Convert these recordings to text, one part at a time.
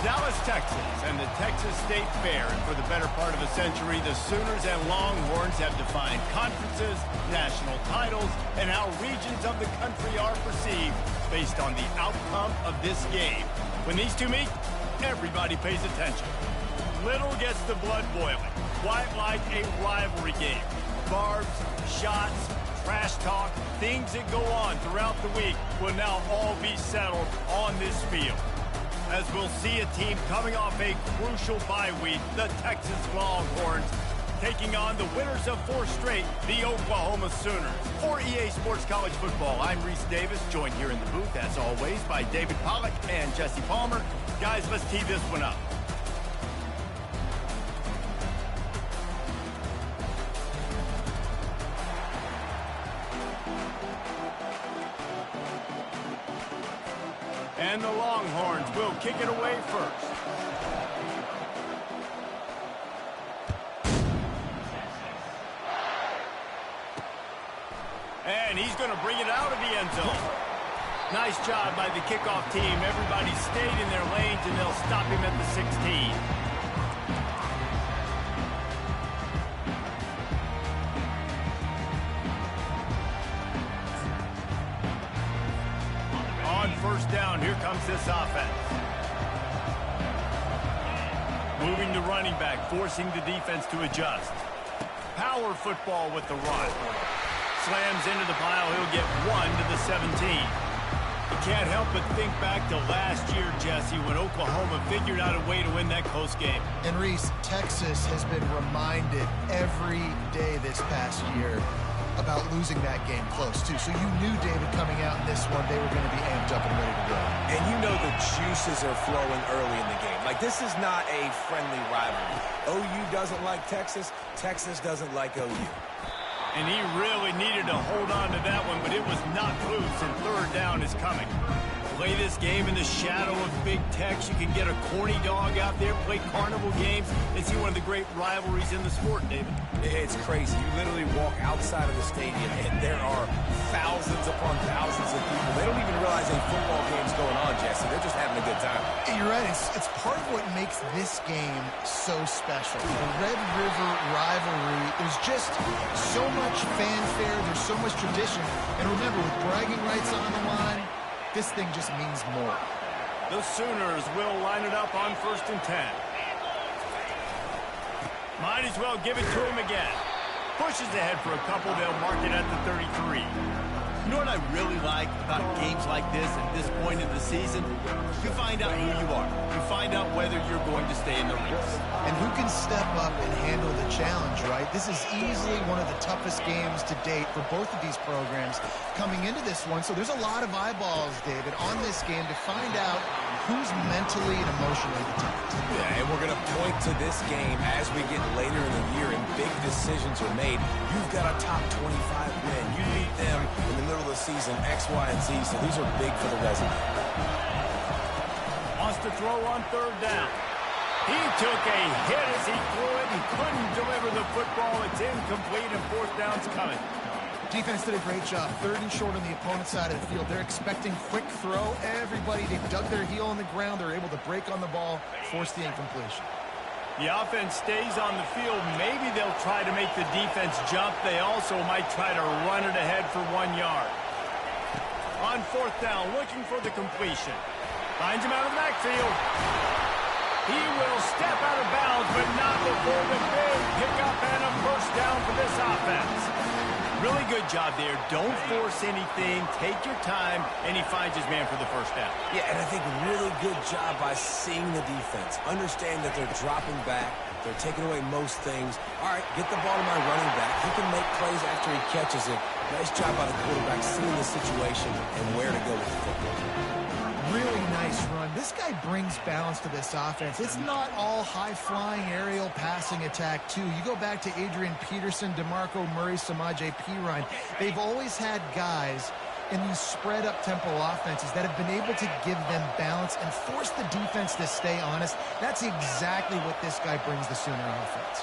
Dallas, Texas, and the Texas State Fair. And for the better part of a century, the Sooners and Longhorns have defined conferences, national titles, and how regions of the country are perceived based on the outcome of this game. When these two meet, everybody pays attention. Little gets the blood boiling. Quite like a rivalry game. Barbs, shots, trash talk, things that go on throughout the week will now all be settled on this field. As we'll see a team coming off a crucial bye week, the Texas Longhorns, taking on the winners of 4 straight, the Oklahoma Sooners. For EA Sports College Football, I'm Reese Davis, joined here in the booth, as always, by David Pollack and Jesse Palmer. Guys, let's tee this one up. And the Longhorns will kick it away first. And he's going to bring it out of the end zone. Nice job by the kickoff team. Everybody stayed in their lanes, and they'll stop him at the 16. First down, here comes this offense. Moving to running back, forcing the defense to adjust. Power football with the run. Slams into the pile, he'll get 1 to the 17. You can't help but think back to last year, Jesse, when Oklahoma figured out a way to win that close game. And Reese, Texas has been reminded every day this past year about losing that game close, too. So you knew, David, coming out in this one, they were going to be amped up and ready to go. And you know the juices are flowing early in the game. Like, this is not a friendly rivalry. OU doesn't like Texas. Texas doesn't like OU. And he really needed to hold on to that one, but it was knocked loose, and third down is coming. Play this game in the shadow of Big Tex. You can get a corny dog out there, play carnival games, and see one of the great rivalries in the sport, David. It's crazy. You literally walk outside of the stadium, and there are thousands upon thousands of people. They don't even realize a football game's going on, Jesse. They're just having a good time. You're right. It's part of what makes this game so special. The Red River rivalry, there's just so much fanfare. There's so much tradition. And remember, with bragging rights on the line, this thing just means more. The Sooners will line it up on 1st and 10. Might as well give it to him again. Pushes ahead for a couple. They'll mark it at the 33. You know what I really like about games like this at this point in the season? You find out who you are. You find out whether you're going to stay in the race. And who can step up and handle the challenge, right? This is easily one of the toughest games to date for both of these programs coming into this one. So there's a lot of eyeballs, David, on this game to find out who's mentally and emotionally the toughest. Yeah, and we're going to point to this game as we get later in the year and big decisions are made. You've got a top 25 win. You beat them in the middle of the season, X, Y, and Z, so these are big for the resume. Wants to throw on 3rd down. He took a hit as he threw it and couldn't deliver the football. It's incomplete, and 4th down's coming. Defense did a great job. 3rd and short on the opponent's side of the field. They're expecting quick throw. Everybody, they dug their heel on the ground. They're able to break on the ball, force the incompletion. The offense stays on the field. Maybe they'll try to make the defense jump. They also might try to run it ahead for 1 yard. On 4th down, looking for the completion. Finds him out of the backfield. He will step out of bounds, but not before the big pickup and a 1st down for this offense. Really good job there. Don't force anything. Take your time, and he finds his man for the 1st down. Yeah, and I think really good job by seeing the defense. Understand that they're dropping back. They're taking away most things. All right, get the ball to my running back. He can make plays after he catches it. Nice job by the quarterback seeing the situation and where to go with the football. Really nice run. This guy brings balance to this offense. It's not all high-flying aerial passing attack, too. You go back to Adrian Peterson, DeMarco Murray, Samaje Perine. They've always had guys in these spread-up tempo offenses that have been able to give them balance and force the defense to stay honest. That's exactly what this guy brings the Sooner offense.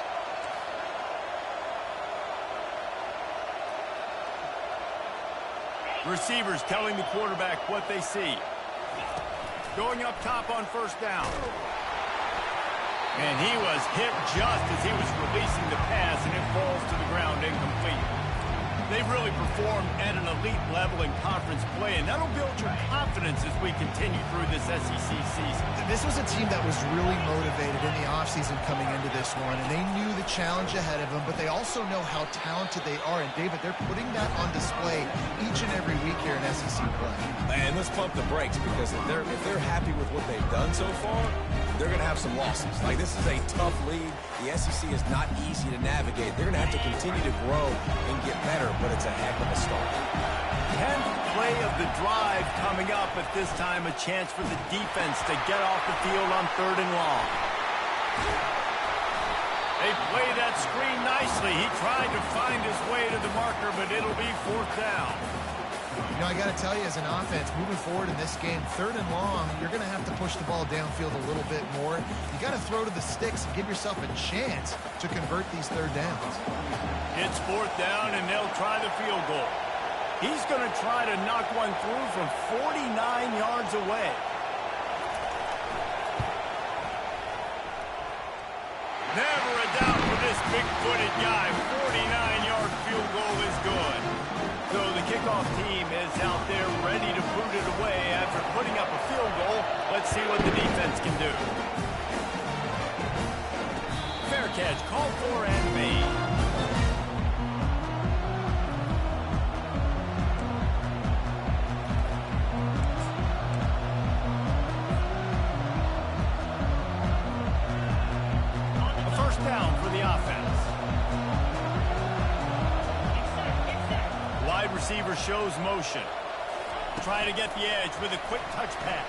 Receivers telling the quarterback what they see. going up top on first down. And he was hit just as he was releasing the pass, and it falls to the ground incomplete. They've really performed at an elite level in conference play, and that'll build your confidence as we continue through this SEC season. This was a team that was really motivated in the offseason coming into this one, and they knew the challenge ahead of them, but they also know how talented they are. And, David, they're putting that on display each and every week here in SEC play. And let's pump the brakes, because if they're happy with what they've done so far, they're going to have some losses. Like, this is a tough league. The SEC is not easy to navigate. They're going to have to continue to grow and get better, but it's a heck of a start. 10th play of the drive coming up, at this time a chance for the defense to get off the field on 3rd and long. They play that screen nicely. He tried to find his way to the marker, but it'll be 4th down. You know, I got to tell you, as an offense, moving forward in this game, 3rd and long, you're going to have to push the ball downfield a little bit more. You got to throw to the sticks and give yourself a chance to convert these 3rd downs. It's 4th down, and they'll try the field goal. He's going to try to knock one through from 49 yards away. Never a doubt for this big-footed guy. 49-yard field goal is good. So the kickoff team is out there ready to boot it away after putting up a field goal. Let's see what the defense can do. Fair catch, called for and made. Down for the offense. Wide receiver shows motion. Trying to get the edge with a quick touch pass.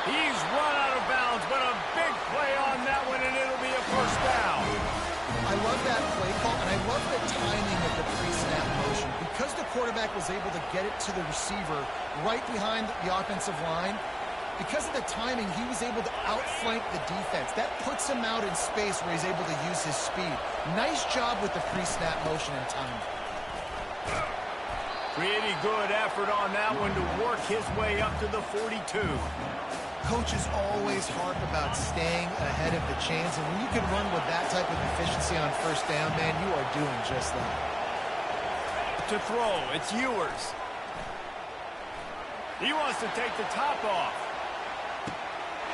He's run out of bounds, but a big play on that one, and it'll be a 1st down. I love that play call, and I love the timing of the pre-snap motion. Because the quarterback was able to get it to the receiver right behind the offensive line, because of the timing, he was able to outflank the defense. That puts him out in space where he's able to use his speed. Nice job with the pre-snap motion and timing. Pretty good effort on that one to work his way up to the 42. Coaches always harp about staying ahead of the chains, and when you can run with that type of efficiency on 1st down, man, you are doing just that. To throw, it's Ewers. He wants to take the top off.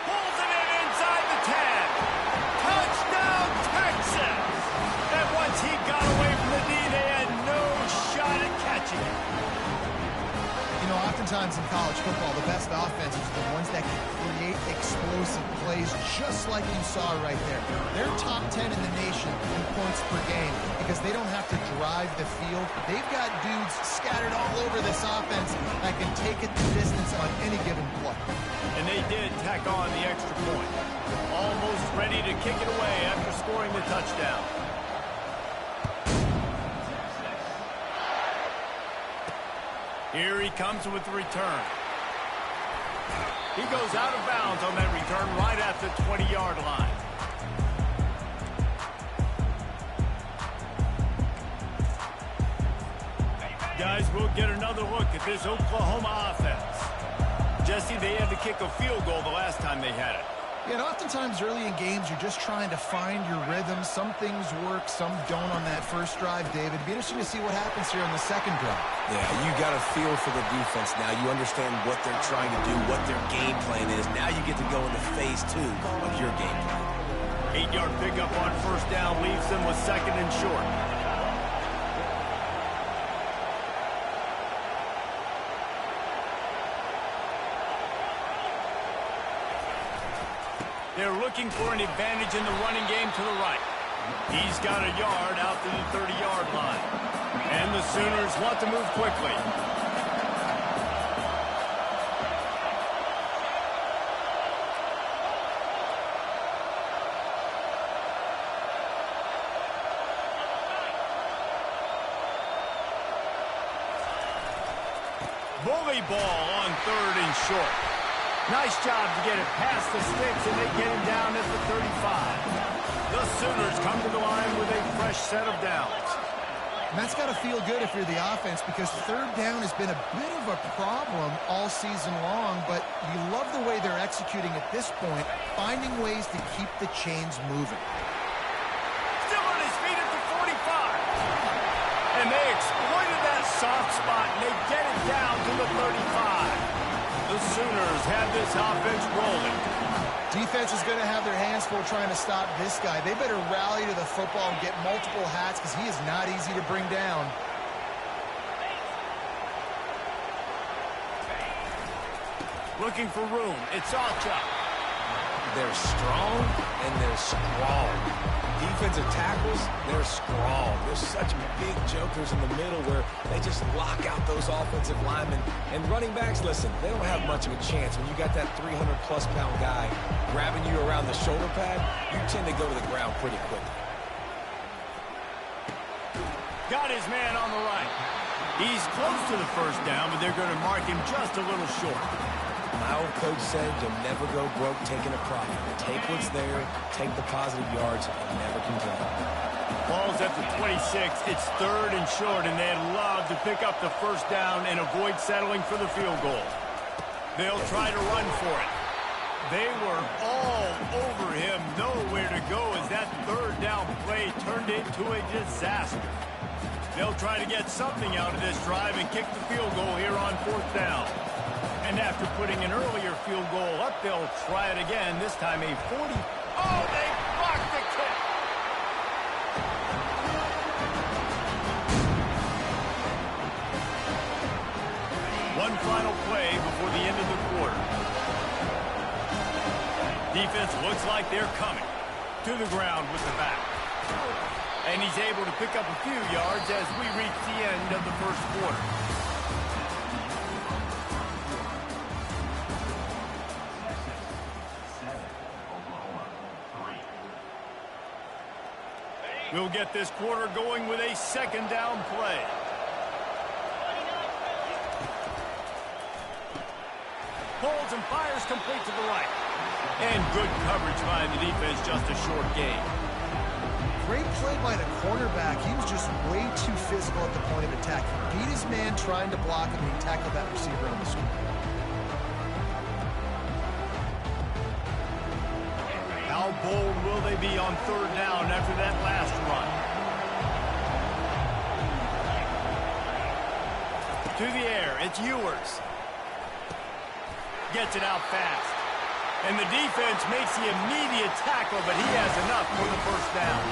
Pulls it in inside the 10. Touchdown, Texas! And once he got away from the knee, they had no shot at catching it. You know, oftentimes in college football, the best offenses are the ones that can create explosive plays just like you saw right there. They're top 10 in the nation in points per game because they don't have to drive the field. They've got dudes scattered all over this offense that can take it the distance on any given play. And they did tack on the extra point. Almost ready to kick it away after scoring the touchdown. Here he comes with the return. He goes out of bounds on that return right at the 20-yard line. Guys, we'll get another look at this Oklahoma offense. Jesse, they had to kick a field goal the last time they had it. Yeah, and oftentimes early in games, you're just trying to find your rhythm. Some things work, some don't on that first drive, David. It'd be interesting to see what happens here on the second drive. Yeah, you got a feel for the defense now. You understand what they're trying to do, what their game plan is. Now you get to go into phase 2 of your game plan. 8-yard pickup on 1st down leaves them with 2nd and short. They're looking for an advantage in the running game to the right. He's got a yard out to the 30-yard line. And the Sooners want to move quickly. Bully ball on 3rd and short. Nice job to get it past the sticks, and they get him down at the 35. The Sooners come to the line with a fresh set of downs. And that's got to feel good if you're the offense, because third down has been a bit of a problem all season long, but you love the way they're executing at this point, finding ways to keep the chains moving. Still on his feet at the 45. And they exploited that soft spot, and they get it down to the 35. The Sooners have this offense rolling. Defense is going to have their hands full trying to stop this guy. They better rally to the football and get multiple hats, because he is not easy to bring down. Looking for room. It's Alchuk. They're strong and they're strong. Defensive tackles, they're strong. There's such big jokers in the middle where they just lock out those offensive linemen. And running backs, listen, they don't have much of a chance. When you got that 300-plus pound guy grabbing you around the shoulder pad, you tend to go to the ground pretty quickly. Got his man on the right. He's close to the first down, but they're going to mark him just a little short. My old coach said you'll never go broke taking a profit. Take what's there, take the positive yards, and never complain. Ball's at the 26. It's third and short, and they'd love to pick up the first down and avoid settling for the field goal. They'll try to run for it. They were all over him, nowhere to go as that third down play turned into a disaster. They'll try to get something out of this drive and kick the field goal here on fourth down. And after putting an earlier field goal up, they'll try it again, this time a 40. Oh, they blocked the kick. One final play before the end of the quarter. Defense looks like they're coming to the ground with the back. And he's able to pick up a few yards as we reach the end of the first quarter. We'll get this quarter going with a second down play. Holds and fires complete to the right. And good coverage by the defense, just a short gain. Great play by the cornerback. He was just way too physical at the point of attack. He beat his man trying to block him, and he tackled that receiver on the screen. How bold will they be on third down after that last run? To the air, it's Ewers. Gets it out fast. And the defense makes the immediate tackle, but he has enough for the first down.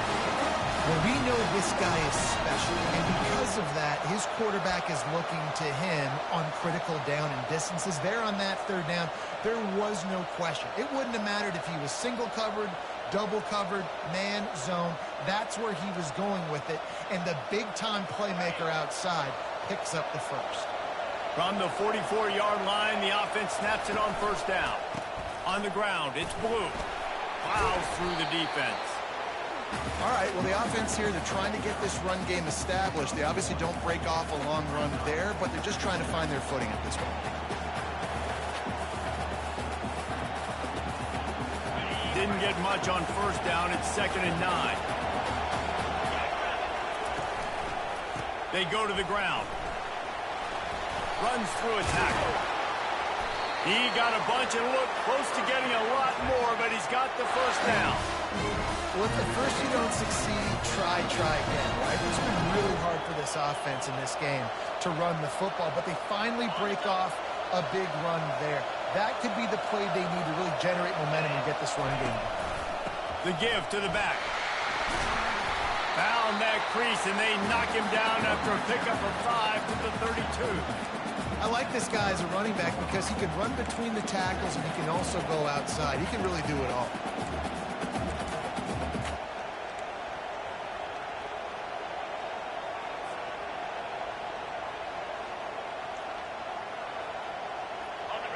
Well, we know this guy is special, and because of that, his quarterback is looking to him on critical down and distances. There on that third down, there was no question. It wouldn't have mattered if he was single covered, double covered, man, zone. That's where he was going with it, and the big-time playmaker outside picks up the first. From the 44-yard line, the offense snaps it on first down. On the ground, it's Blue. Plows through the defense. All right, well, the offense here, they're trying to get this run game established. They obviously don't break off a long run there, but they're just trying to find their footing at this point. Didn't get much on first down. It's 2nd and 9. They go to the ground. Runs through a tackle. He got a bunch and looked close to getting a lot more, but he's got the first down. Well, if at first you don't succeed, try again, right? It's been really hard for this offense in this game to run the football, but they finally break off a big run there. That could be the play they need to really generate momentum and get this run game going. The give to the back. Found that crease, and they knock him down after a pickup of 5 to the 32. I like this guy as a running back because he can run between the tackles and he can also go outside. He can really do it all.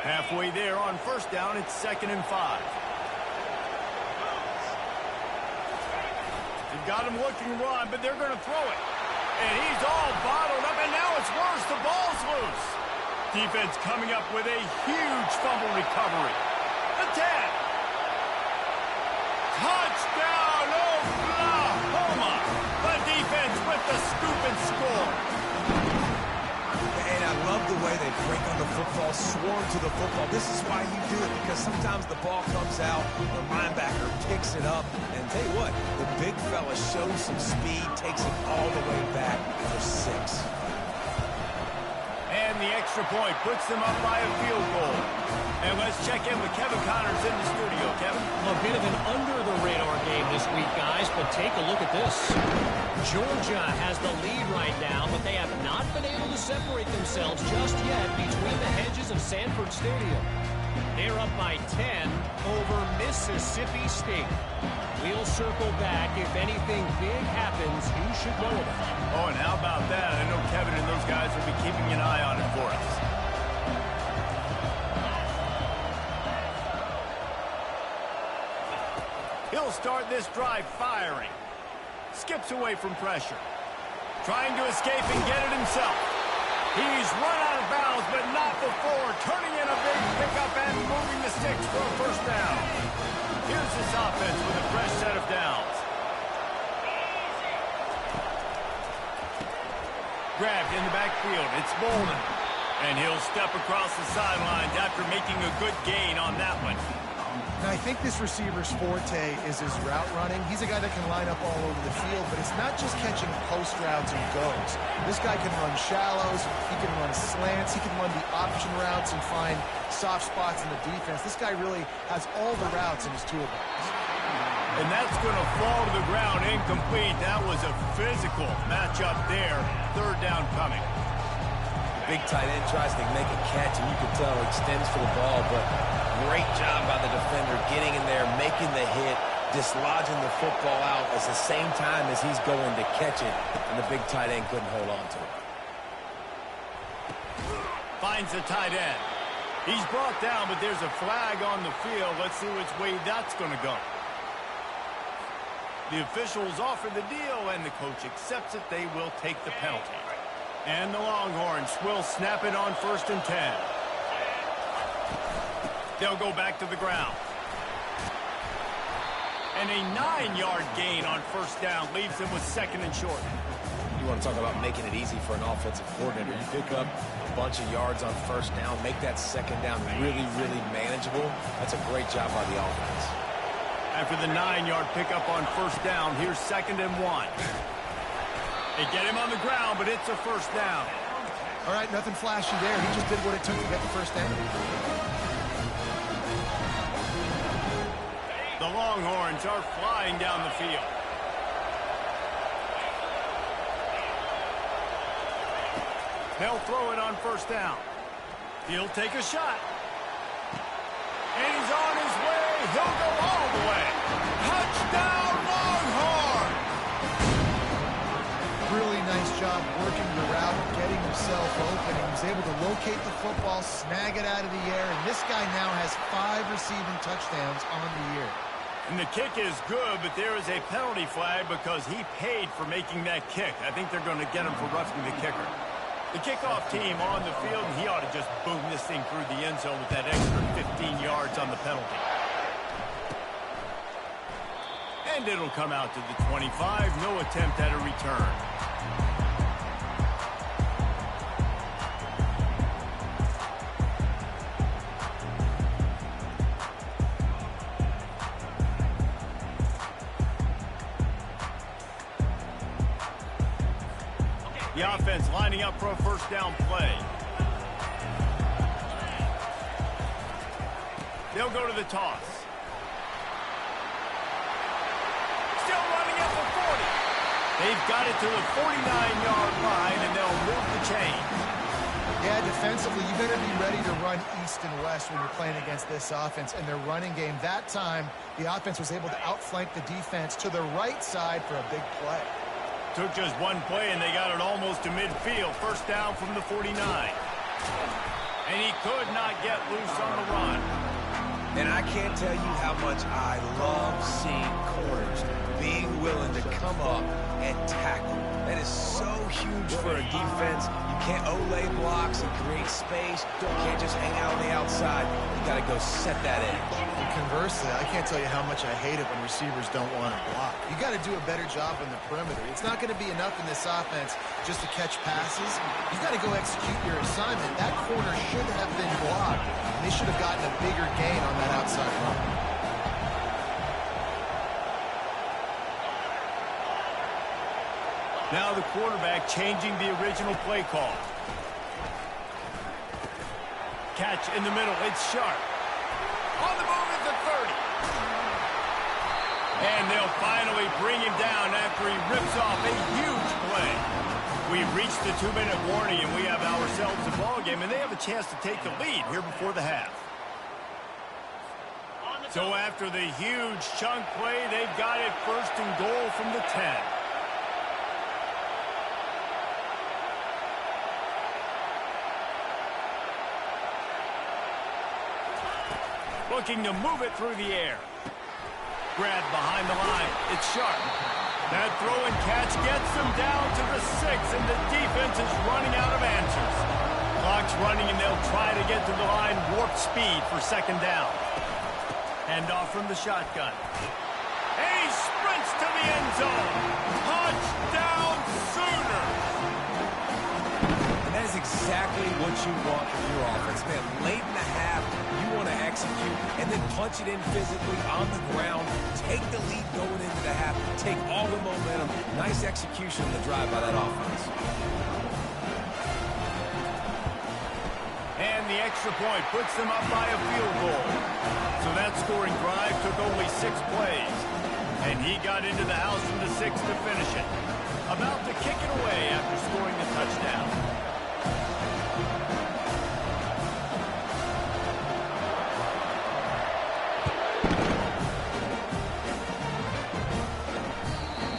Halfway there on first down, it's 2nd and 5. They've got him looking run, but they're going to throw it. And he's all bottled up, and now it's worse. The ball's loose. Defense coming up with a huge fumble recovery. The 10. Touchdown, Oklahoma. The defense with the scoop offense score. And I love the way they break on the football, swarm to the football. This is why you do it, because sometimes the ball comes out, the linebacker picks it up, and tell you what, the big fella shows some speed, takes it all the way back for 6. And the extra point puts them up by a field goal. And let's check in with Kevin Connors in the studio. Kevin? A bit of an under-the-radar game this week, guys, but take a look at this. Georgia has the lead right now, but they have not been able to separate themselves just yet between the hedges of Sanford Stadium. They're up by 10 over Mississippi State. We'll circle back if anything big happens you should know about. Oh, and how about that? I know Kevin and those guys will be keeping an eye on it for us. He'll start this drive firing. Skips away from pressure. Trying to escape and get it himself. He's run out of bounds, but not before. Turning in a big pickup and moving the sticks for a first down. Here's this offense with a fresh set of downs. Grabbed in the backfield. It's Bolden. And he'll step across the sidelines after making a good gain on that one. Now, I think this receiver's forte is his route running. He's a guy that can line up all over the field, but it's not just catching post routes and goes. This guy can run shallows, he can run slants, he can run the option routes and find soft spots in the defense. This guy really has all the routes in his toolbox. And that's going to fall to the ground incomplete. That was a physical matchup there. Third down coming. Big tight end tries to make a catch, and you can tell extends for the ball, but great job by the defender getting in there, making the hit, dislodging the football out at the same time as he's going to catch it, and the big tight end couldn't hold on to it. Finds the tight end. He's brought down, but there's a flag on the field. Let's see which way that's going to go. The officials offer the deal, and the coach accepts it. They will take the penalty. And the Longhorns will snap it on 1st and 10. They'll go back to the ground. And a 9-yard gain on first down leaves them with 2nd and short. You want to talk about making it easy for an offensive coordinator. You pick up a bunch of yards on first down, make that 2nd down really, really manageable. That's a great job by the offense. After the 9-yard pickup on first down, here's 2nd and 1. They get him on the ground, but it's a first down. All right, nothing flashy there. He just did what it took to get the first down. The Longhorns are flying down the field. They'll throw it on first down. He'll take a shot. And he's on his way. He'll go all the way. Touchdown, Longhorn! Really nice job working the route, getting himself open. He was able to locate the football, snag it out of the air, and this guy now has 5 receiving touchdowns on the year. And the kick is good, but there is a penalty flag because he paid for making that kick. I think they're going to get him for roughing the kicker. The kickoff team on the field, and he ought to just boom this thing through the end zone with that extra 15 yards on the penalty. And it'll come out to the 25. No attempt at a return. The offense lining up for a first down play. They'll go to the toss. Still running at the 40. They've got it to the 49-yard line, and they'll move the chain. Yeah, defensively, you better be ready to run east and west when you're playing against this offense. And their running game, that time, the offense was able to outflank the defense to the right side for a big play. Took just one play, and they got it almost to midfield. First down from the 49. And he could not get loose on the run. And I can't tell you how much I love seeing corners being willing to come up and tackle. That is so huge for a defense. You can't olay blocks and create space. You can't just hang out on the outside. You got to go set that edge. And conversely, I can't tell you how much I hate it when receivers don't want to block. You got to do a better job on the perimeter. It's not going to be enough in this offense just to catch passes. You got to go execute your assignment. That corner should have been blocked, and they should have gotten a bigger gain on that outside run. Now the quarterback changing the original play call. Catch in the middle. It's Sharp. On the move at the 30. And they'll finally bring him down after he rips off a huge play. We've reached the 2-minute warning, and we have ourselves a ball game, and they have a chance to take the lead here before the half. So after the huge chunk play, they've got it first and goal from the 10. Looking to move it through the air. Grab behind the line. It's Sharp. That throw and catch gets them down to the 6, and the defense is running out of answers. Clock's running, and they'll try to get to the line warp speed for second down. Hand off from the shotgun. And he sprints to the end zone. Touchdown Sooners! And that is exactly what you want from your offense, man. Late in the half, you want to execute and then punch it in physically on the ground. Take the lead going into the half. Take all the momentum. Nice execution on the drive by that offense. And the extra point puts them up by a field goal. So that scoring drive took only 6 plays. And he got into the house from the 6 to finish it. About to kick it away after scoring the touchdown.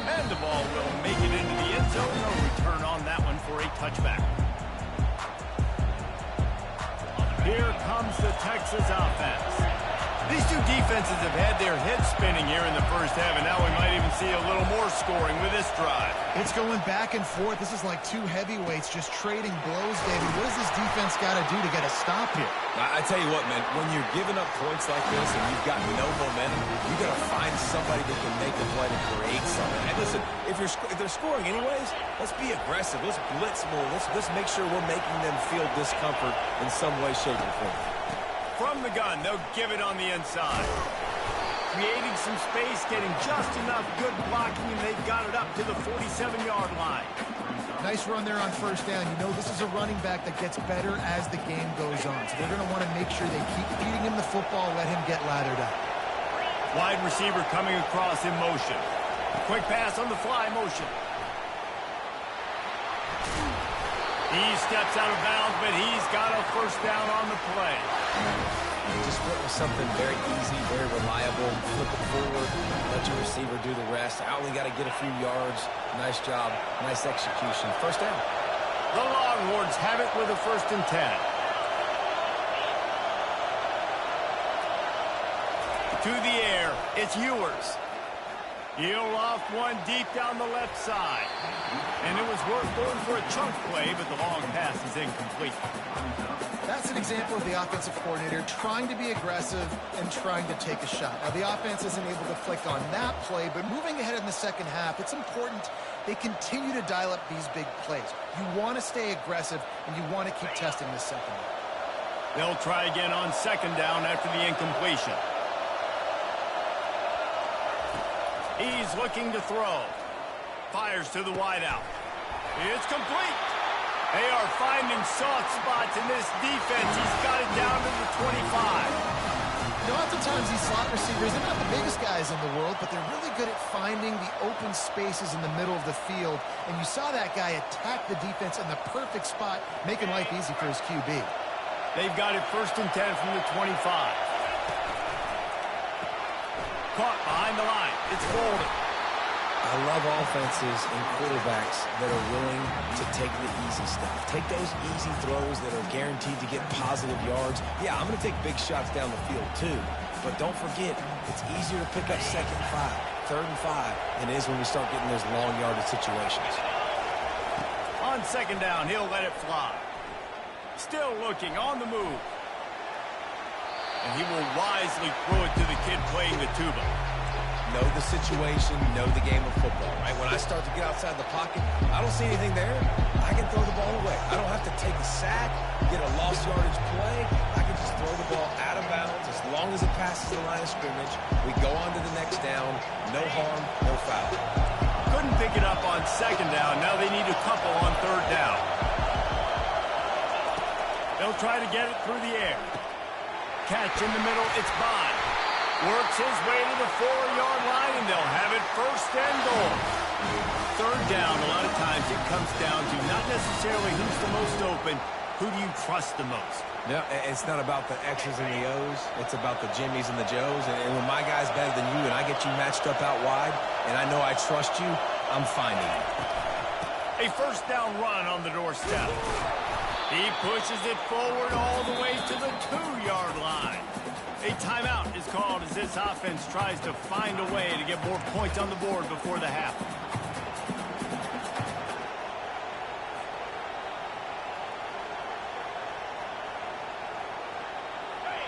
And the ball will make it into the end zone. No return on that one for a touchback. Here comes the Texas offense. These two defenses have had their heads spinning here in the first half, and now we might even see a little more scoring with this drive. It's going back and forth. This is like two heavyweights just trading blows, David. What does this defense got to do to get a stop here? I tell you what, man, when you're giving up points like this and you've got no momentum, you got to find somebody that can make a play to create something. And listen, if they're scoring anyways, let's be aggressive. Let's blitz more. Let's make sure we're making them feel discomfort in some way, shape, or form. From the gun, they'll give it on the inside. Creating some space, getting just enough good blocking, and they've got it up to the 47-yard line. Nice run there on first down. You know, this is a running back that gets better as the game goes on. So they're going to want to make sure they keep feeding him the football, let him get lathered up. Wide receiver coming across in motion. Quick pass on the fly motion. He steps out of bounds, but he's got a first down on the play. Just went with something very easy, very reliable. Flip it forward, let your receiver do the rest. I only got to get a few yards. Nice job, nice execution. First down. The Longhorns have it with a 1st and 10. To the air, it's Ewers. He'll loft one deep down the left side. And it was worth going for a chunk play, but the long pass is incomplete. That's an example of the offensive coordinator trying to be aggressive and trying to take a shot. Now, the offense isn't able to flick on that play, but moving ahead in the second half, it's important they continue to dial up these big plays. You want to stay aggressive, and you want to keep testing this second half. They'll try again on 2nd down after the incompletion. He's looking to throw. Fires to the wideout. It's complete. They are finding soft spots in this defense. He's got it down to the 25. You know, oftentimes these slot receivers, they're not the biggest guys in the world, but they're really good at finding the open spaces in the middle of the field. And you saw that guy attack the defense in the perfect spot, making life easy for his QB. They've got it 1st and 10 from the 25. Caught behind the line. It's Bolden. I love offenses and quarterbacks that are willing to take the easy stuff. Take those easy throws that are guaranteed to get positive yards. Yeah, I'm going to take big shots down the field too. But don't forget, it's easier to pick up 2nd and 5, 3rd and 5 than it is when we start getting those long yardage situations. On 2nd down, he'll let it fly. Still looking on the move. And he will wisely throw it to the kid playing the tuba. Know the situation, know the game of football, right? When I start to get outside the pocket, I don't see anything there, I can throw the ball away. I don't have to take a sack, get a lost yardage play. I can just throw the ball out of bounds as long as it passes the line of scrimmage. We go on to the next down. No harm, no foul. Couldn't pick it up on 2nd down. Now they need a couple on 3rd down. They'll try to get it through the air. Catch in the middle, it's Bond. Works his way to the 4-yard line, and they'll have it 1st and goal. 3rd down, a lot of times it comes down to not necessarily who's the most open, who do you trust the most? Yeah, it's not about the X's and the O's. It's about the Jimmies and the Joes. And when my guy's better than you and I get you matched up out wide, and I know I trust you, I'm finding you. A 1st down run on the doorstep. He pushes it forward all the way to the 2-yard line. A timeout is called as this offense tries to find a way to get more points on the board before the half.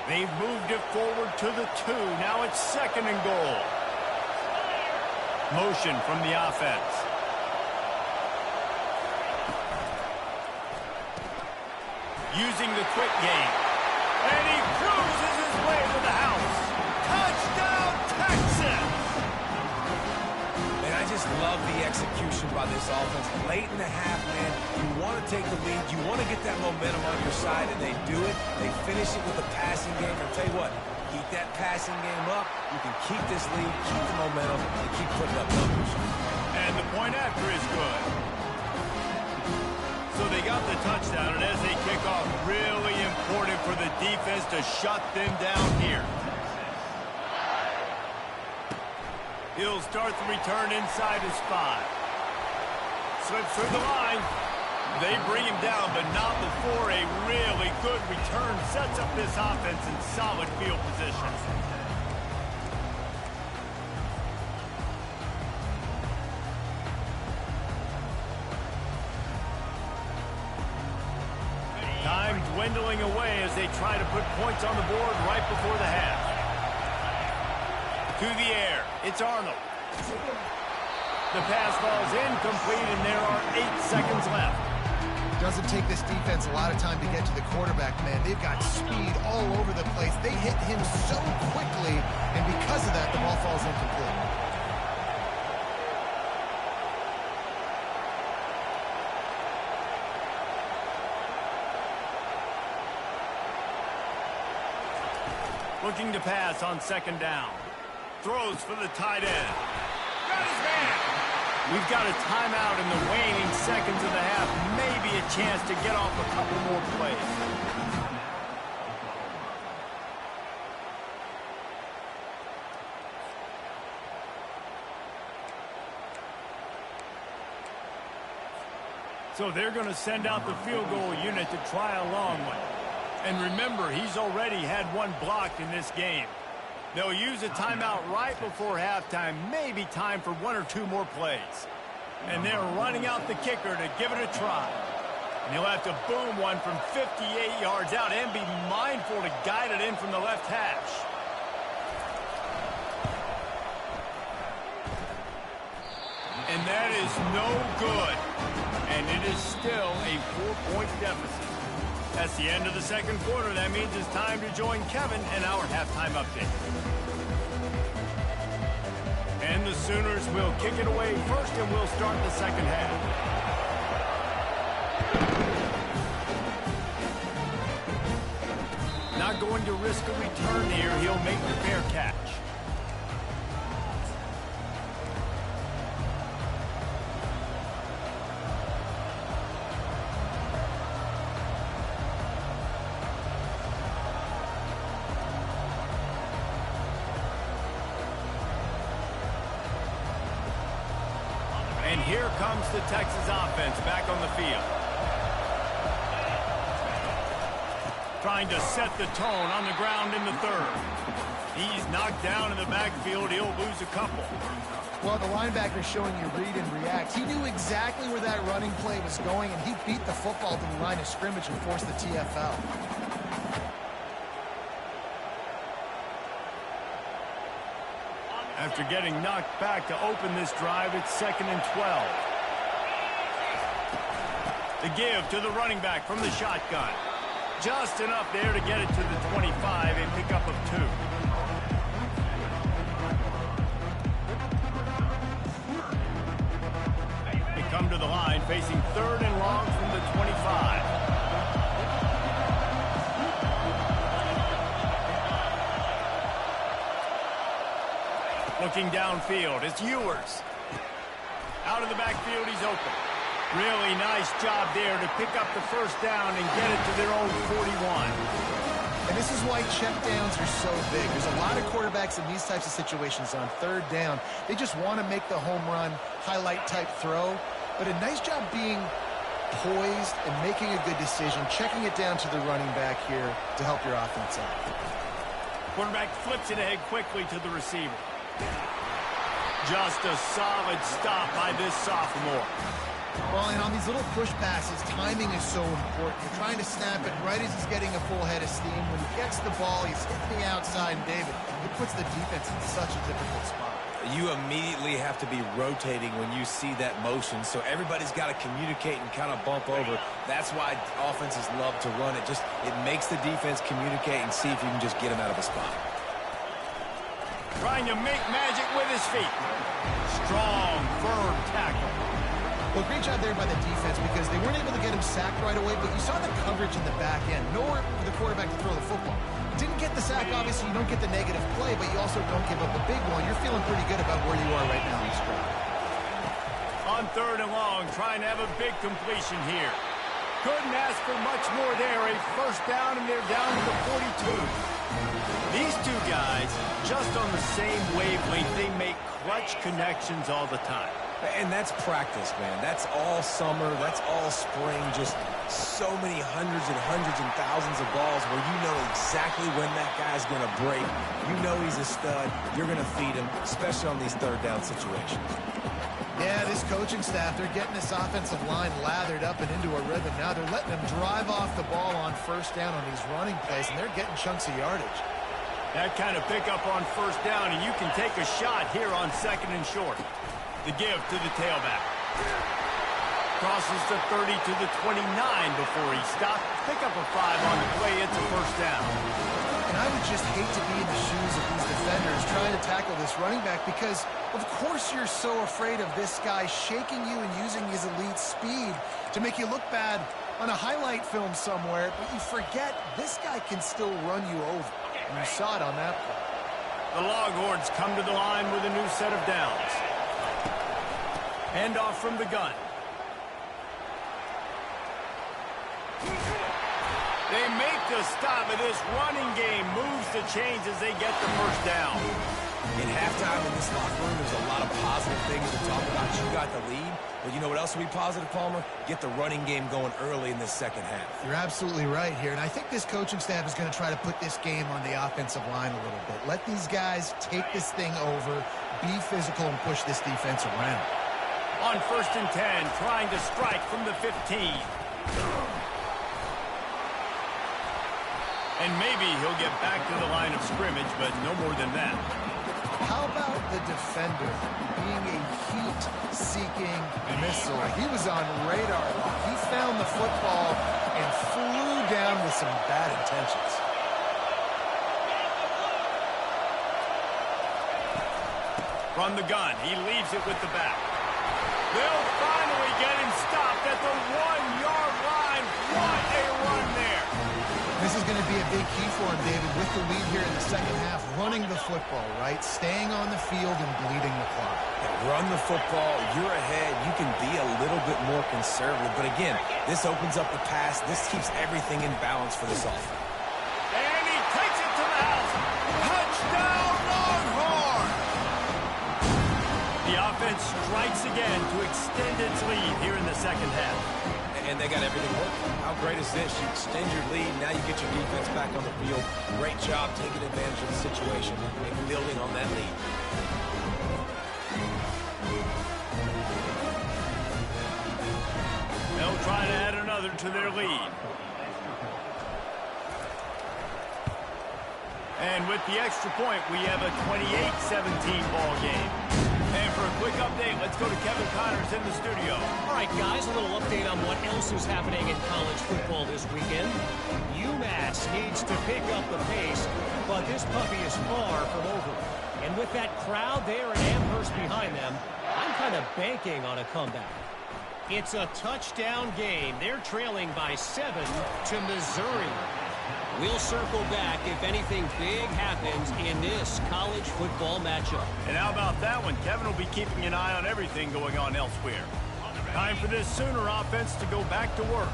They've moved it forward to the 2. Now it's 2nd and goal. Motion from the offense. Using the quick game. And he cruises his way to the house. Touchdown, Texans! And I just love the execution by this offense. Late in the half, man, you want to take the lead. You want to get that momentum on your side, and they do it. They finish it with a passing game. And I'll tell you what, keep that passing game up. You can keep this lead, keep the momentum, and keep putting up numbers. And the point after is good. So they got the touchdown, and as they kick off, really important for the defense to shut them down here. He'll start the return inside his 5. Slips through the line. They bring him down, but not before a really good return sets up this offense in solid field position. Time dwindling away as they try to put points on the board right before the half. To the air, it's Arnold. The pass falls incomplete, and there are 8 seconds left. Doesn't take this defense a lot of time to get to the quarterback, man. They've got speed all over the place. They hit him so quickly, and because of that, the ball falls incomplete. Looking to pass on 2nd down. Throws for the tight end. Got his man. We've got a timeout in the waning seconds of the half. Maybe a chance to get off a couple more plays. So they're going to send out the field goal unit to try a long one. And remember, he's already had one blocked in this game. They'll use a timeout right before halftime, maybe time for 1 or 2 more plays. And they're running out the kicker to give it a try. And he'll have to boom one from 58 yards out and be mindful to guide it in from the left hash. And that is no good. And it is still a 4-point deficit. That's the end of the 2nd quarter. That means it's time to join Kevin in our halftime update. And the Sooners will kick it away first, and we'll start the 2nd half. Not going to risk a return here. He'll make the fair catch. Here comes the Texas offense back on the field. Trying to set the tone on the ground in the third. He's knocked down in the backfield. He'll lose a couple. Well, the linebacker showing you read and react. He knew exactly where that running play was going, and he beat the football to the line of scrimmage and forced the TFL. After getting knocked back to open this drive, it's 2nd and 12. The give to the running back from the shotgun. Just enough there to get it to the 25, a pickup of 2. They come to the line facing 3rd and long from the 25. Looking downfield, it's Ewers. Out of the backfield, he's open. Really nice job there to pick up the first down and get it to their own 41. And this is why check downs are so big. There's a lot of quarterbacks in these types of situations on 3rd down. They just want to make the home run, highlight type throw. But a nice job being poised and making a good decision, checking it down to the running back here to help your offense out. Quarterback flips it ahead quickly to the receiver. Just a solid stop by this sophomore. Well, and on these little push passes, timing is so important. You're trying to snap it right as he's getting a full head of steam. When he gets the ball, he's hitting the outside, and David, it puts the defense in such a difficult spot. You immediately have to be rotating when you see that motion, so everybody's got to communicate and kind of bump over. That's why offenses love to run it. It makes the defense communicate and see if you can just get him out of a spot. Trying to make magic with his feet. Strong, firm tackle. Well, great job there by the defense because they weren't able to get him sacked right away, but you saw the coverage in the back end. Nowhere for the quarterback to throw the football. Didn't get the sack, obviously. You don't get the negative play, but you also don't give up a big one. You're feeling pretty good about where you are right now in this drive. On 3rd and long, trying to have a big completion here. Couldn't ask for much more there. A first down, and they're down to the 42. These two guys, just on the same wavelength, they make clutch connections all the time. And that's practice, man. That's all summer. That's all spring. Just so many hundreds and thousands of balls where you know exactly when that guy's going to break. You know he's a stud. You're going to feed him, especially on these 3rd down situations. Yeah, this coaching staff, they're getting this offensive line lathered up and into a rhythm. Now they're letting them drive off the ball on 1st down on these running plays, and they're getting chunks of yardage. That kind of pickup on 1st down, and you can take a shot here on 2nd and short. The give to the tailback. Crosses the 30 to the 29 before he stopped. Pick up a 5 on the play. It's a first down. And I would just hate to be in the shoes of these defenders trying to tackle this running back because, of course, you're so afraid of this guy shaking you and using his elite speed to make you look bad on a highlight film somewhere, but you forget this guy can still run you over. And you saw it on that play. The Longhorns come to the line with a new set of downs. Handoff from the gun. They make the stop, of this running game moves the chains as they get the first down. In halftime in this locker room, there's a lot of positive things to talk about. You got the lead, but you know what else will be positive, Palmer? Get the running game going early in this 2nd half. You're absolutely right here, and I think this coaching staff is going to try to put this game on the offensive line a little bit. Let these guys take this thing over, be physical, and push this defense around. On 1st and 10, trying to strike from the 15. And maybe he'll get back to the line of scrimmage, but no more than that. How about the defender being a heat-seeking missile? He was on radar. He found the football and flew down with some bad intentions. From the gun, he leaves it with the back. They'll finally get him stopped at the 1-yard line. What a run there. This is going to be a big key for him, David, with the lead here in the 2nd half, running the football, right? Staying on the field and bleeding the clock. Yeah, run the football. You're ahead. You can be a little bit more conservative. But again, this opens up the pass. This keeps everything in balance for this offense. And he takes it to the house. Touchdown, Longhorn! The offense strikes again to extend its lead here in the second half. And they got everything working. How great is this? You extend your lead, now you get your defense back on the field. Great job taking advantage of the situation and building on that lead. They'll try to add another to their lead. And with the extra point, we have a 28-17 ball game. And for a quick update, let's go to Kevin Connors in the studio. All right, guys, a little update on what else is happening in college football this weekend. UMass needs to pick up the pace, but this puppy is far from over. And with that crowd there at Amherst behind them, I'm kind of banking on a comeback. It's a touchdown game. They're trailing by 7 to Missouri. We'll circle back if anything big happens in this college football matchup. And how about that one? Kevin will be keeping an eye on everything going on elsewhere. Time for this Sooner offense to go back to work.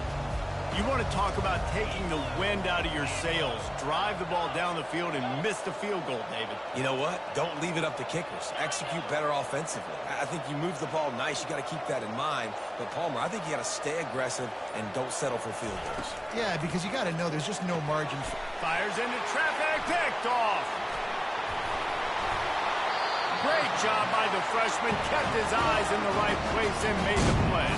You want to talk about taking the wind out of your sails. Drive the ball down the field and miss the field goal, David. You know what? Don't leave it up to kickers. Execute better offensively. I think you move the ball nice. You got to keep that in mind. But, Palmer, I think you got to stay aggressive and don't settle for field goals. Yeah, because you got to know there's just no margin. Fires into traffic, picked off. Great job by the freshman. Kept his eyes in the right place and made the play.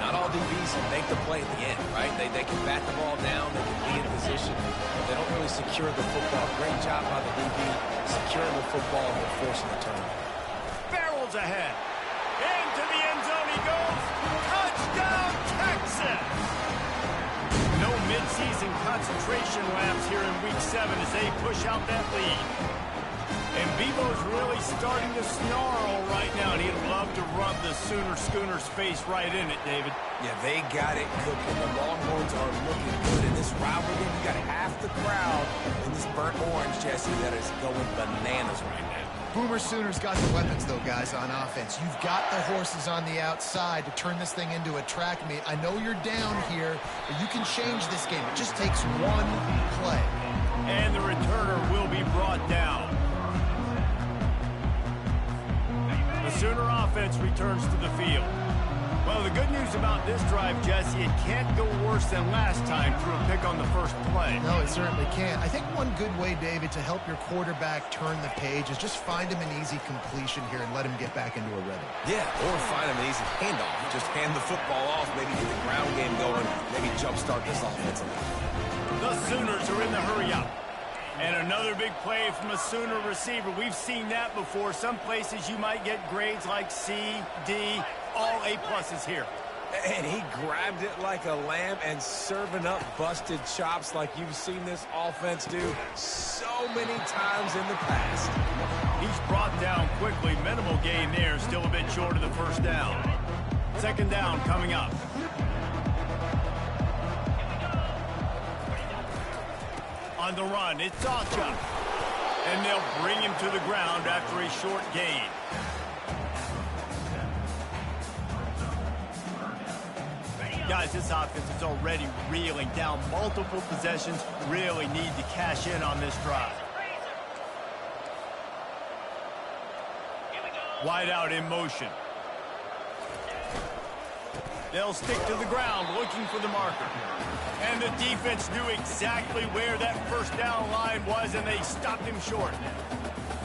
Not all DBs make the play at the end, right? They can bat the ball down, they can be in position, but they don't really secure the football. Great job by the DB securing the football and forcing the turnover. Barrels ahead. Into the end zone he goes. Touchdown, Texas! No midseason concentration laps here in Week 7 as they push out that lead. And Bebo's really starting to snarl right now, and he'd love to rub the Sooner Schooner's face right in it, David. Yeah, they got it cooking. The Longhorns are looking good in this rivalry. You got half the crowd in this burnt orange, Jesse, that is going bananas right now. Boomer Sooners got the weapons, though, guys, on offense. You've got the horses on the outside to turn this thing into a track meet. I know you're down here, but you can change this game. It just takes one play. And the returner will be brought down. The Sooner offense returns to the field. Well, the good news about this drive, Jesse, it can't go worse than last time through a pick on the first play. No, it certainly can't. I think one good way, David, to help your quarterback turn the page is just find him an easy completion here and let him get back into a rhythm. Yeah, or find him an easy handoff. Just hand the football off, maybe get the ground game going, maybe jumpstart this offensive line. The Sooners are in the hurry-up. And another big play from a Sooner receiver. We've seen that before. Some places you might get grades like C, D, all A-pluses here. And he grabbed it like a lamb and serving up busted chops like you've seen this offense do so many times in the past. He's brought down quickly. Minimal gain there. Still a bit short of the first down. Second down coming up. On the run, it's Acha. And they'll bring him to the ground after a short gain. Guys, this offense is already reeling down multiple possessions. Really need to cash in on this drive. Wide out in motion. They'll stick to the ground looking for the marker. And the defense knew exactly where that first down line was, and they stopped him short.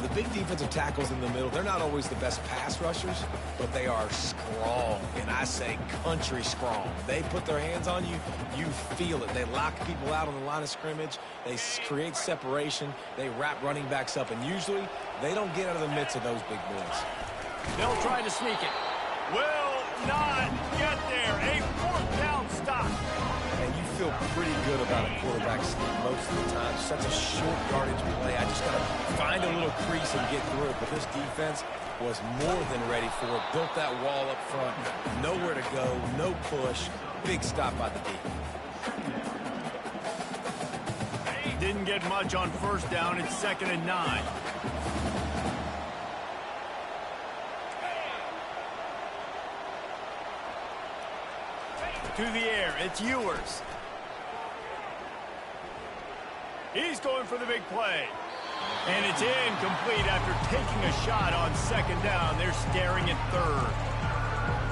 The big defensive tackles in the middle, they're not always the best pass rushers, but they are strong, and I say country strong. They put their hands on you, you feel it. They lock people out on the line of scrimmage. They create separation. They wrap running backs up, and usually they don't get out of the midst of those big boys. They'll try to sneak it. Will not get there. A fourth down stop. And you feel pretty good about a quarterback sneak most of the time. Such a short yardage play. I just got to find a little crease and get through it. But this defense was more than ready for it. Built that wall up front. Nowhere to go. No push. Big stop by the D. Didn't get much on first down. It's 2nd and 9. To the air, it's Ewers. He's going for the big play. And it's incomplete after taking a shot on second down. They're staring at third.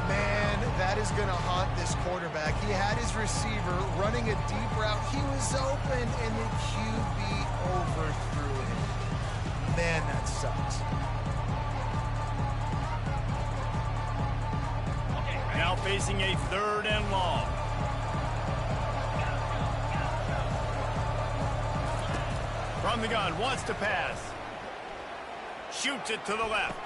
Man, that is going to haunt this quarterback. He had his receiver running a deep route. He was open, and the QB overthrew him. Man, that sucks. Now facing a third and long. From the gun, wants to pass. Shoots it to the left.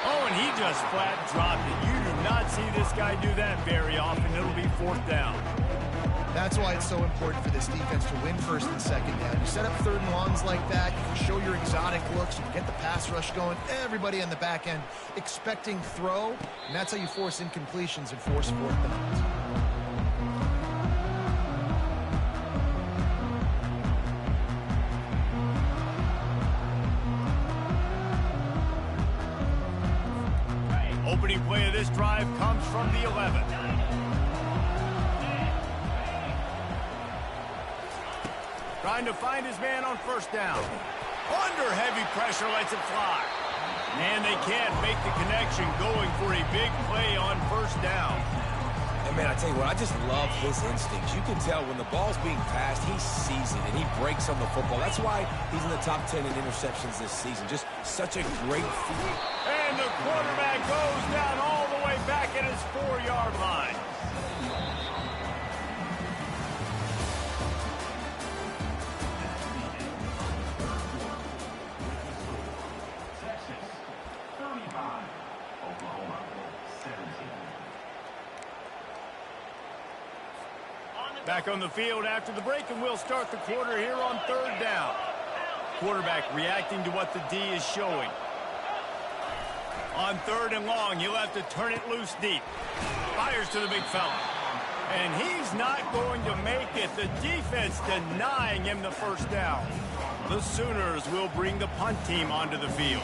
Oh, and he just flat dropped it. You do not see this guy do that very often. It'll be fourth down. That's why it's so important for this defense to win first and second down. You set up third and longs like that, you can show your exotic looks, you can get the pass rush going, everybody on the back end expecting throw, and that's how you force incompletions and force fourth downs. Opening play of this drive comes from the 11. Trying to find his man on first down. Under heavy pressure, lets it fly. And they can't make the connection, going for a big play on first down. And man, I tell you what, I just love his instincts. You can tell when the ball's being passed, he sees it and he breaks on the football. That's why he's in the top 10 in interceptions this season. Just such a great feat. And the quarterback goes down all the way back at his 4-yard line. Back on the field after the break, and we'll start the quarter here on third down. Quarterback reacting to what the D is showing. On third and long, he'll have to turn it loose deep. Fires to the big fella. And he's not going to make it. The defense denying him the first down. The Sooners will bring the punt team onto the field.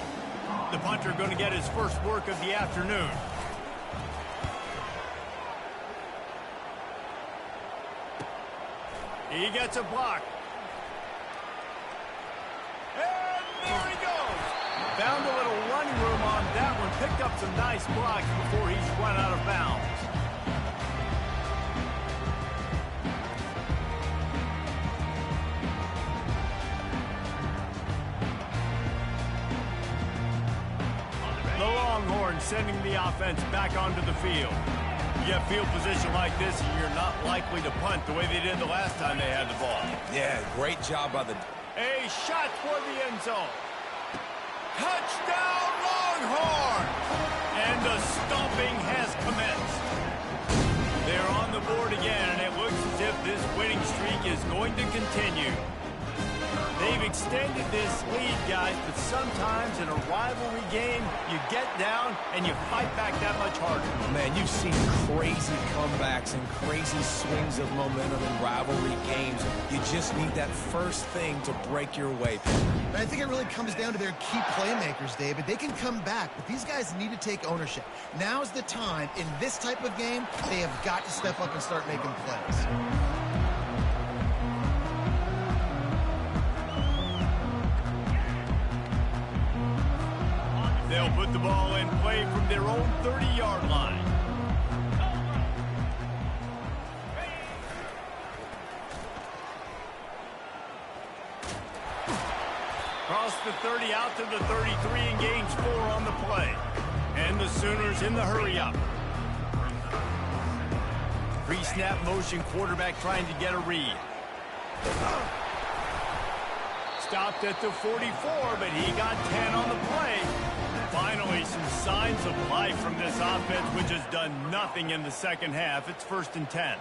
The punter going to get his first work of the afternoon. He gets a block. And there he goes. Found a little running room on that one. Picked up some nice blocks before he's run out of bounds. The Longhorns sending the offense back onto the field. You have field position like this, and you're not likely to punt the way they did the last time they had the ball. Yeah, great job by the... A shot for the end zone. Touchdown, Longhorns! And the stomping has commenced. They're on the board again, and it looks as if this winning streak is going to continue. They've extended this lead, guys, but sometimes in a rivalry game, you get down and you fight back that much harder. Man, you've seen crazy comebacks and crazy swings of momentum in rivalry games. You just need that first thing to break your way. And I think it really comes down to their key playmakers, David. They can come back, but these guys need to take ownership. Now's the time. In this type of game, they have got to step up and start making plays. They'll put the ball in play from their own 30-yard line. Cross the 30 out to the 33 and gains 4 on the play. And the Sooners in the hurry-up. Pre-snap motion, quarterback trying to get a read. Stopped at the 44, but he got 10 on the play. Finally, some signs of life from this offense, which has done nothing in the second half. It's 1st and 10.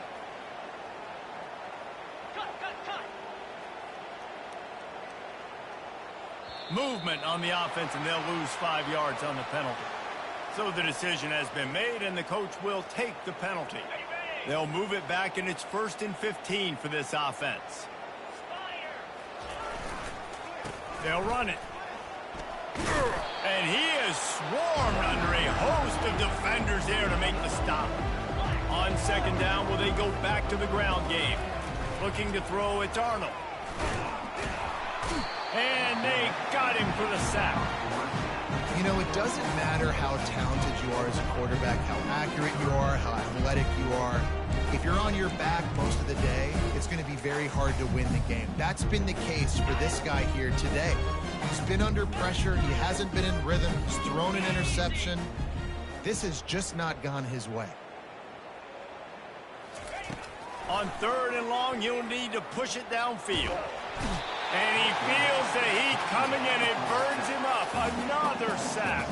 Movement on the offense, and they'll lose 5 yards on the penalty. So the decision has been made, and the coach will take the penalty. They'll move it back, and it's 1st and 15 for this offense. They'll run it. And he is swarmed under a host of defenders there to make the stop. On 2nd down, will they go back to the ground game? Looking to throw, it's Arnold. And they got him for the sack. You know, it doesn't matter how talented you are as a quarterback, how accurate you are, how athletic you are. If you're on your back most of the day, it's going to be very hard to win the game. That's been the case for this guy here today. He's been under pressure. He hasn't been in rhythm. He's thrown an interception. This has just not gone his way. On 3rd and long, he'll need to push it downfield. And he feels the heat coming, and it burns him up. Another sack.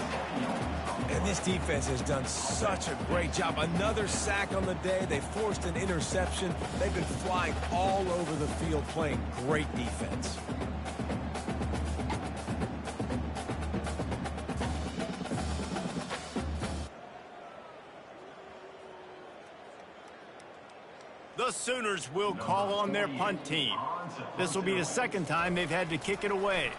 And this defense has done such a great job. Another sack on the day. They forced an interception. They've been flying all over the field, playing great defense. The Sooners will call on their punt team. This will be the second time they've had to kick it away.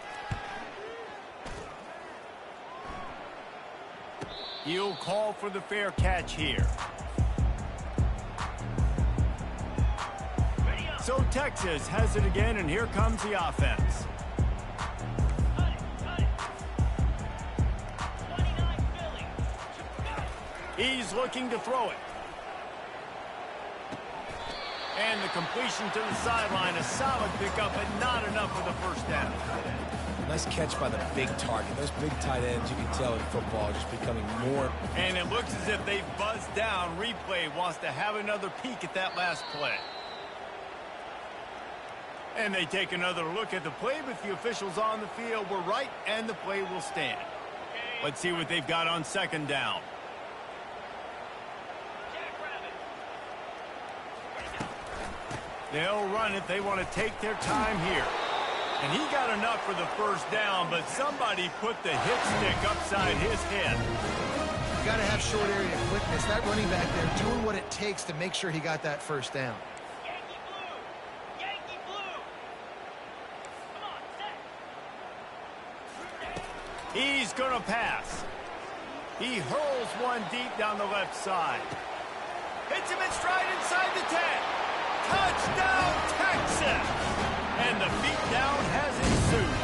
He'll call for the fair catch here. So Texas has it again, and here comes the offense. He's looking to throw it. And the completion to the sideline, a solid pickup, but not enough for the first down. Nice catch by the big target. Those big tight ends, you can tell in football, just becoming more. And it looks as if they've buzzed down. Replay wants to have another peek at that last play. And they take another look at the play, but the officials on the field were right, and the play will stand. Let's see what they've got on 2nd down. They'll run it. They want to take their time here. And he got enough for the first down, but somebody put the hit stick upside his head. You got to have short area quickness. That running back there doing what it takes to make sure he got that first down. Yankee blue! Yankee blue! Come on, set! He's going to pass. He hurls one deep down the left side. Hits him in stride inside the 10. Touchdown, Texas! And the beatdown has ensued.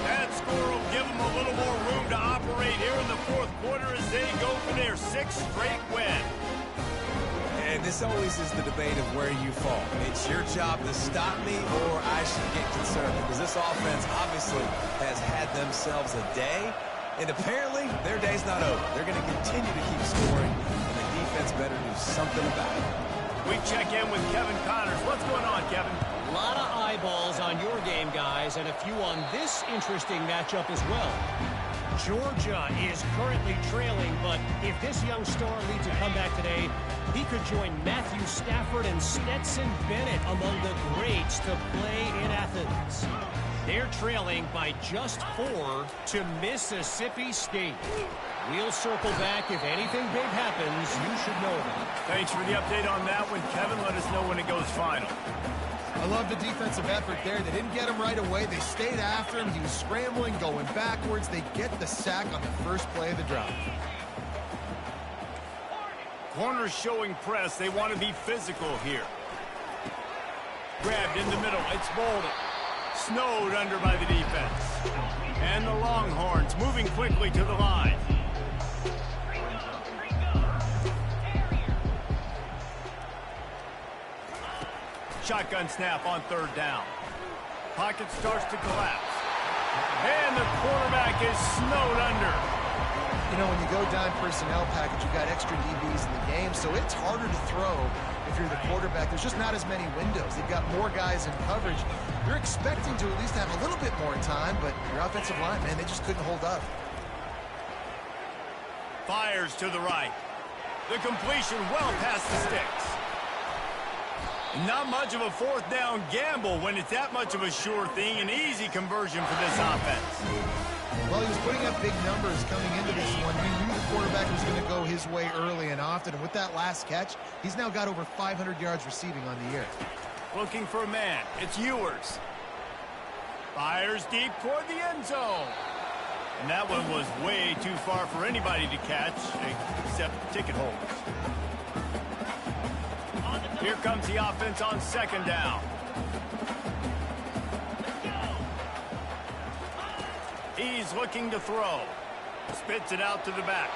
That score will give them a little more room to operate here in the 4th quarter as they go for their 6th straight win. And this always is the debate of where you fall. It's your job to stop me, or I should get concerned, because this offense obviously has had themselves a day, and apparently their day's not over. They're going to continue to keep scoring, and the defense better do something about it. We check in with Kevin Connors. What's going on, Kevin? A lot of eyeballs on your game, guys, and a few on this interesting matchup as well. Georgia is currently trailing, but if this young star leads a comeback today, he could join Matthew Stafford and Stetson Bennett among the greats to play in Athens. They're trailing by just 4 to Mississippi State. We'll circle back. If anything big happens, you should know about it. Thanks for the update on that one, Kevin. Let us know when it goes final. I love the defensive effort there. They didn't get him right away. They stayed after him. He was scrambling, going backwards. They get the sack on the first play of the drive. Corners showing press. They want to be physical here. Grabbed in the middle. It's Bolden. Snowed under by the defense. And the Longhorns moving quickly to the line. Shotgun snap on 3rd down. Pocket starts to collapse. And the quarterback is snowed under. You know, when you go dime personnel package, you've got extra DBs in the game, so it's harder to throw if you're the quarterback. There's just not as many windows. They've got more guys in coverage. You're expecting to at least have a little bit more time, but your offensive line, man, they just couldn't hold up. Fires to the right. The completion well past the sticks. Not much of a 4th down gamble when it's that much of a sure thing. An easy conversion for this offense. Well, he was putting up big numbers coming into this one. We knew the quarterback was going to go his way early and often. And with that last catch, he's now got over 500 yards receiving on the year. Looking for a man. It's Ewers. Fires deep toward the end zone. And that one was way too far for anybody to catch, except ticket holders. Here comes the offense on 2nd down. He's looking to throw. Spits it out to the back.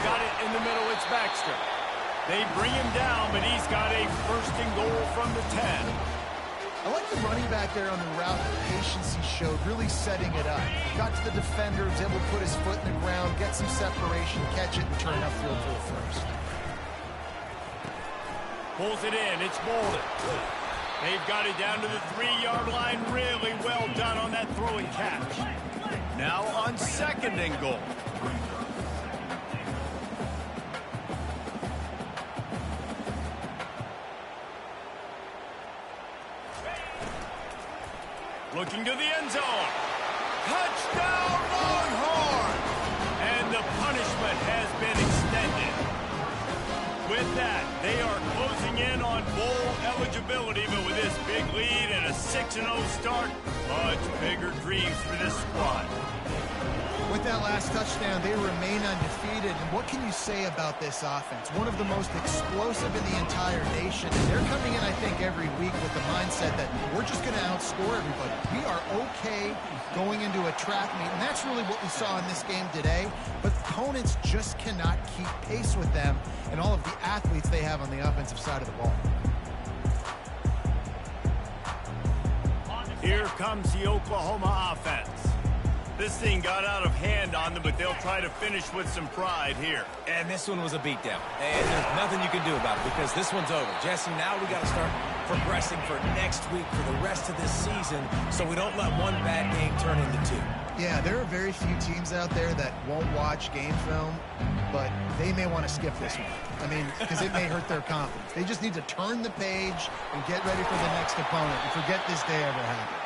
Got it in the middle. It's Baxter. They bring him down, but he's got a first and goal from the 10. I like the running back there on the route, the patience he showed, really setting it up. Got to the defender, was able to put his foot in the ground, get some separation, catch it, and turn upfield for the first. Pulls it in. It's Bolden. They've got it down to the 3-yard line. Really well done on that throw and catch. Now on second and goal. Looking to the end zone. Touchdown, Longhorn! And the punishment has been extended. With that, they are closing in on bowl eligibility, but with this big lead and a 6-0 start, much bigger dreams for this squad. With that last touchdown, they remain undefeated. And what can you say about this offense? One of the most explosive in the entire nation. And they're coming in, I think, every week with the mindset that we're just going to outscore everybody. We are okay going into a track meet. And that's really what we saw in this game today. But opponents just cannot keep pace with them and all of the athletes they have on the offensive side of the ball. Here comes the Oklahoma offense. This thing got out of hand on them, but they'll try to finish with some pride here. And this one was a beatdown. And there's nothing you can do about it because this one's over. Jesse, now we got to start progressing for next week for the rest of this season so we don't let one bad game turn into two. Yeah, there are very few teams out there that won't watch game film, but they may want to skip this one. I mean, because it may hurt their confidence. They just need to turn the page and get ready for the next opponent and forget this day ever happened.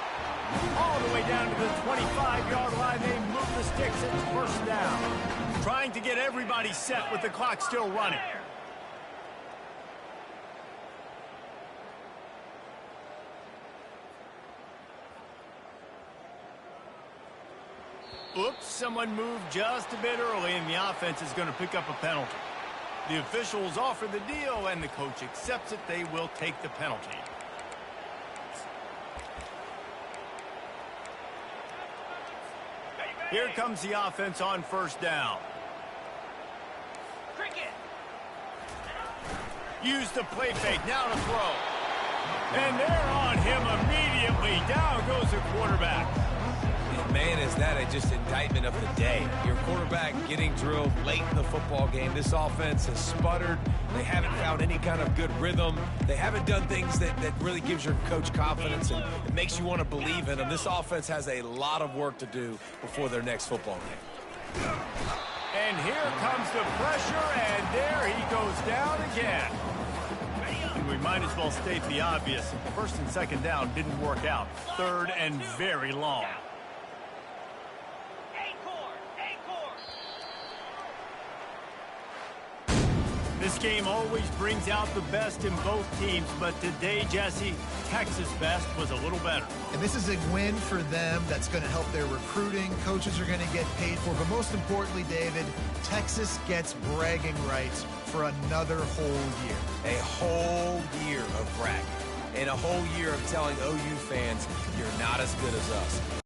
All the way down to the 25-yard line. They move the sticks. It's first down. Trying to get everybody set with the clock still running. Oops, someone moved just a bit early, and the offense is going to pick up a penalty. The officials offer the deal, and the coach accepts it. They will take the penalty. Here comes the offense on first down. Cricket. Use the play fake, now to throw. And they're on him immediately. Down goes the quarterback. And man, is that just indictment of the day. Your quarterback getting drilled late in the football game. This offense has sputtered. They haven't found any kind of good rhythm. They haven't done things that really gives your coach confidence and it makes you want to believe in them. This offense has a lot of work to do before their next football game. And here comes the pressure, and there he goes down again. And we might as well state the obvious. First and second down didn't work out. Third and very long. This game always brings out the best in both teams, but today, Jesse, Texas' best was a little better. And this is a win for them that's going to help their recruiting. Coaches are going to get paid for. But most importantly, David, Texas gets bragging rights for another whole year. A whole year of bragging. And a whole year of telling OU fans, you're not as good as us.